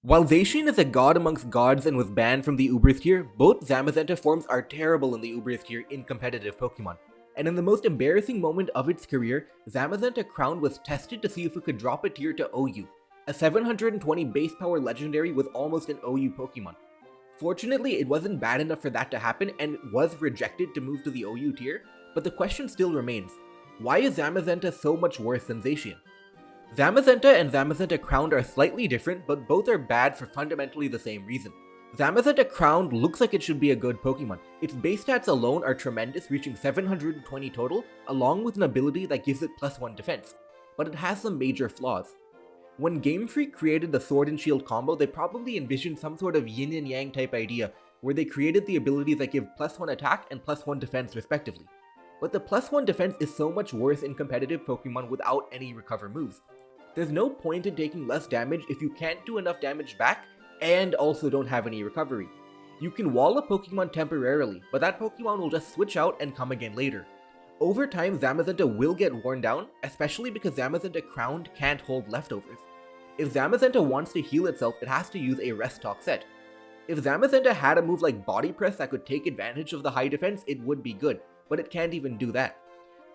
While Zacian is a god amongst gods and was banned from the Ubers tier, both Zamazenta forms are terrible in the Ubers tier in competitive Pokemon. And in the most embarrassing moment of its career, Zamazenta Crown was tested to see if it could drop a tier to OU, a 720 base power legendary with almost an OU Pokemon. Fortunately, it wasn't bad enough for that to happen and was rejected to move to the OU tier, but the question still remains, why is Zamazenta so much worse than Zacian? Zamazenta and Zamazenta Crowned are slightly different, but both are bad for fundamentally the same reason. Zamazenta Crowned looks like it should be a good Pokemon. Its base stats alone are tremendous, reaching 720 total, along with an ability that gives it +1 defense, but it has some major flaws. When Game Freak created the Sword and Shield combo, they probably envisioned some sort of yin and yang type idea, where they created the abilities that give +1 attack and +1 defense respectively. But the +1 defense is so much worse in competitive Pokemon without any recover moves. There's no point in taking less damage if you can't do enough damage back and also don't have any recovery. You can wall a Pokemon temporarily, but that Pokemon will just switch out and come again later. Over time, Zamazenta will get worn down, especially because Zamazenta Crowned can't hold leftovers. If Zamazenta wants to heal itself, it has to use a Rest Talk set. If Zamazenta had a move like Body Press that could take advantage of the high defense, it would be good, but it can't even do that.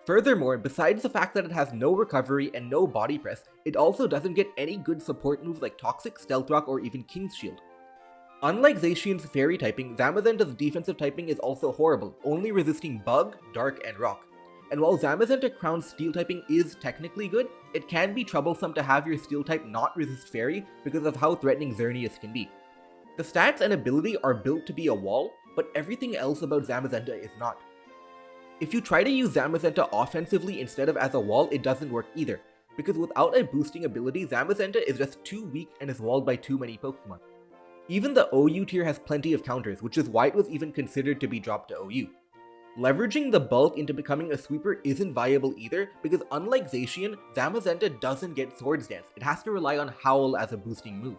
Furthermore, besides the fact that it has no recovery and no body press, it also doesn't get any good support moves like Toxic, Stealth Rock, or even King's Shield. Unlike Zacian's Fairy typing, Zamazenta's defensive typing is also horrible, only resisting Bug, Dark, and Rock. And while Zamazenta Crown's Steel typing is technically good, it can be troublesome to have your Steel type not resist Fairy because of how threatening Xerneas can be. The stats and ability are built to be a wall, but everything else about Zamazenta is not. If you try to use Zamazenta offensively instead of as a wall, it doesn't work either, because without a boosting ability, Zamazenta is just too weak and is walled by too many Pokemon. Even the OU tier has plenty of counters, which is why it was even considered to be dropped to OU. Leveraging the bulk into becoming a sweeper isn't viable either, because unlike Zacian, Zamazenta doesn't get Swords Dance, it has to rely on Howl as a boosting move.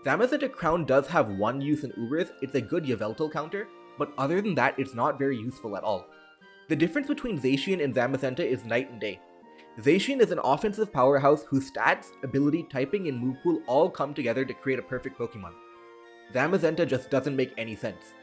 Zamazenta Crown does have one use in Ubers, it's a good Yveltal counter, but other than that, it's not very useful at all. The difference between Zacian and Zamazenta is night and day. Zacian is an offensive powerhouse whose stats, ability, typing, and move pool all come together to create a perfect Pokemon. Zamazenta just doesn't make any sense.